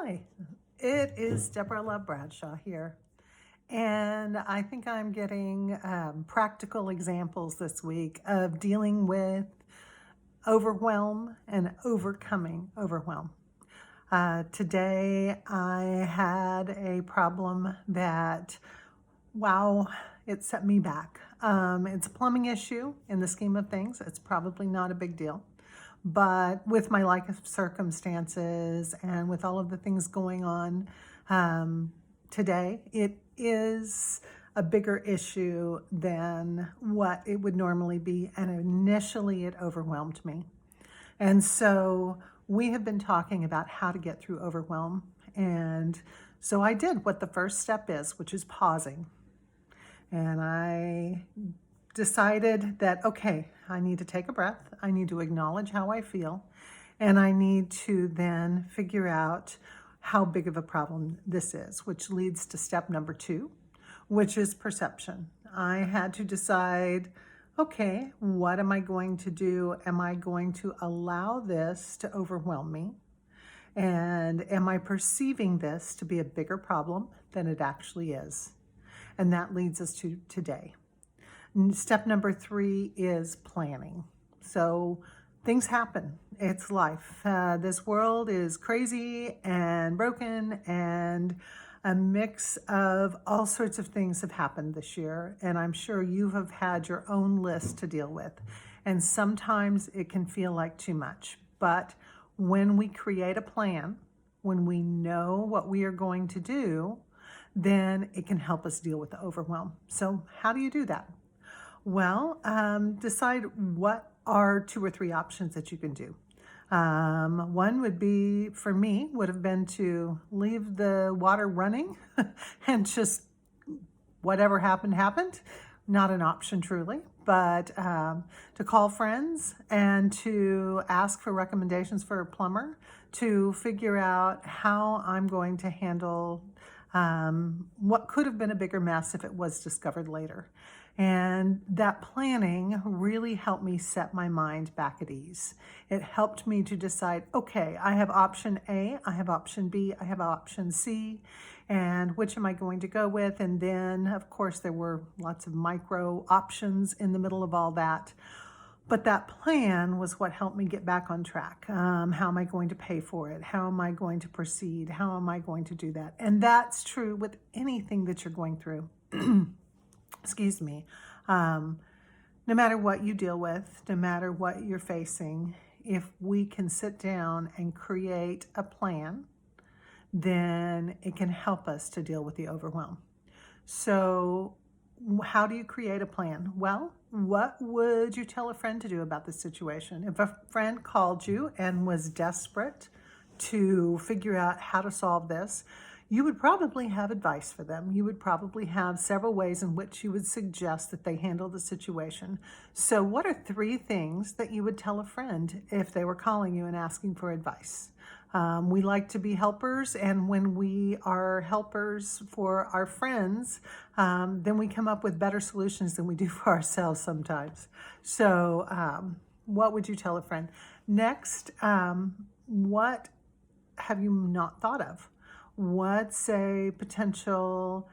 Hi, it is Deborah Love Bradshaw here, and I think I'm getting practical examples this week of dealing with overwhelm and overcoming overwhelm. Today I had a problem that, wow, it set me back. It's a plumbing issue in the scheme of things. It's probably not a big deal. But with my life circumstances and with all of the things going on today, it is a bigger issue than what it would normally be. And initially, it overwhelmed me. And so we have been talking about how to get through overwhelm. And so I did what the first step is, which is pausing. And I decided that, okay, I need to take a breath. I need to acknowledge how I feel. And I need to then figure out how big of a problem this is, which leads to step number 2, which is perception. I had to decide, okay, what am I going to do? Am I going to allow this to overwhelm me? And am I perceiving this to be a bigger problem than it actually is? And that leads us to today. Step number 3 is planning. So things happen. It's life. This world is crazy and broken, and a mix of all sorts of things have happened this year. And I'm sure you have had your own list to deal with. And sometimes it can feel like too much. But when we create a plan, when we know what we are going to do, then it can help us deal with the overwhelm. So how do you do that? Well, decide what are 2 or 3 options that you can do. One would be, for me, would have been to leave the water running and just whatever happened. Not an option truly, but to call friends and to ask for recommendations for a plumber to figure out how I'm going to handle what could have been a bigger mess if it was discovered later. And that planning really helped me set my mind back at ease. It helped me to decide, okay, I have option A, I have option B, I have option C, and which am I going to go with? And then, of course, there were lots of micro options in the middle of all that. But that plan was what helped me get back on track. How am I going to pay for it? How am I going to proceed? How am I going to do that? And that's true with anything that you're going through. Excuse me. No matter what you deal with, no matter what you're facing, if we can sit down and create a plan, then it can help us to deal with the overwhelm. So how do you create a plan? Well, what would you tell a friend to do about this situation? If a friend called you and was desperate to figure out how to solve this, you would probably have advice for them. You would probably have several ways in which you would suggest that they handle the situation. So what are 3 things that you would tell a friend if they were calling you and asking for advice? We like to be helpers, and when we are helpers for our friends, then we come up with better solutions than we do for ourselves sometimes. So what would you tell a friend? Next, what have you not thought of? What's a potential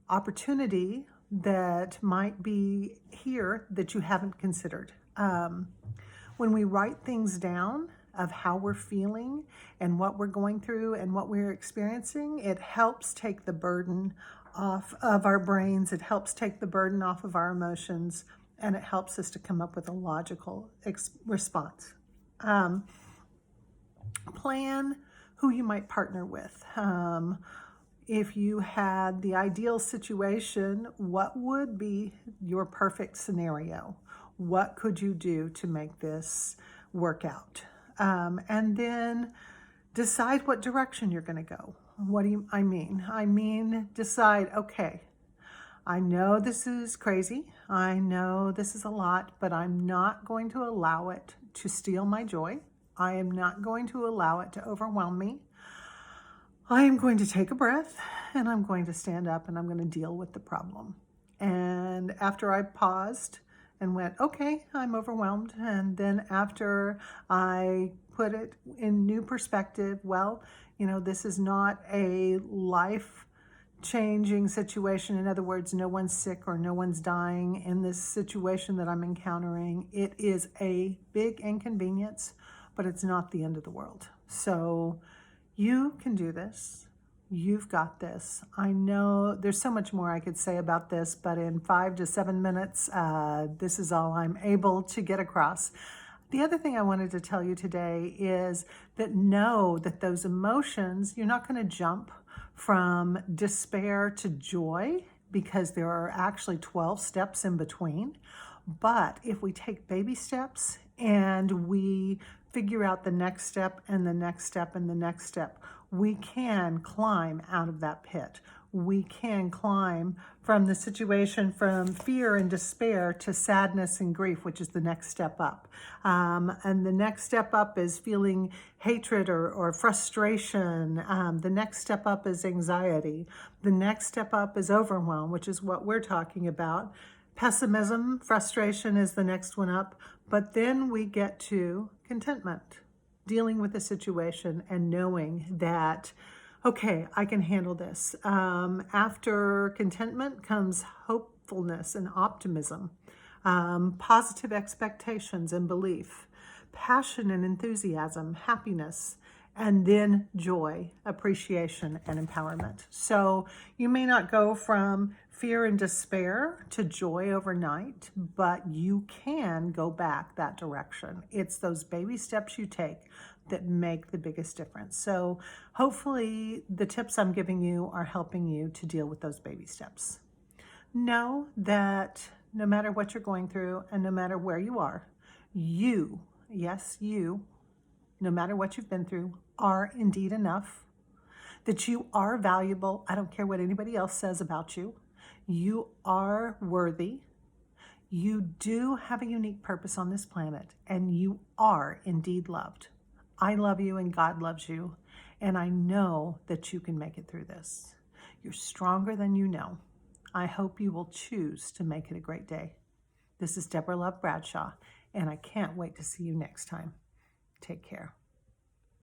opportunity that might be here that you haven't considered? When we write things down of how we're feeling and what we're going through and what we're experiencing, it helps take the burden off of our brains. It helps take the burden off of our emotions, and it helps us to come up with a logical response. Plan who you might partner with. If you had the ideal situation, what would be your perfect scenario? What could you do to make this work out? And then decide what direction you're going to go. What do I mean? I mean, decide, okay, I know this is crazy. I know this is a lot, but I'm not going to allow it to steal my joy. I am not going to allow it to overwhelm me. I am going to take a breath, and I'm going to stand up, and I'm going to deal with the problem. And after I paused and went, okay, I'm overwhelmed, and then after I put it in new perspective, well, You know, this is not a life changing situation. In other words, no one's sick or no one's dying in this situation that I'm encountering. It is a big inconvenience, but it's not the end of the world. So you can do this. You've got this. I know there's so much more I could say about this, but in 5 to 7 minutes, this is all I'm able to get across. The other thing I wanted to tell you today is that know that those emotions, you're not going to jump from despair to joy, because there are actually 12 steps in between. But if we take baby steps and we figure out the next step and the next step and the next step, we can climb out of that pit. We can climb from the situation, from fear and despair to sadness and grief, which is the next step up. And the next step up is feeling hatred or frustration. The next step up is anxiety. The next step up is overwhelm, which is what we're talking about. Pessimism, frustration is the next one up. But then we get to contentment, dealing with the situation and knowing that, okay, I can handle this. After contentment comes hopefulness and optimism, positive expectations and belief, passion and enthusiasm, happiness, and then joy, appreciation, and empowerment. So you may not go from fear and despair to joy overnight, but you can go back that direction. It's those baby steps you take that make the biggest difference. So hopefully the tips I'm giving you are helping you to deal with those baby steps. Know that no matter what you're going through and no matter where you are, you, yes, you, no matter what you've been through, are indeed enough, that you are valuable. I don't care what anybody else says about you. You are worthy. You do have a unique purpose on this planet, and you are indeed loved. I love you and God loves you, and I know that you can make it through this. You're stronger than you know. I hope you will choose to make it a great day. This is Deborah Love Bradshaw, and I can't wait to see you next time. Take care.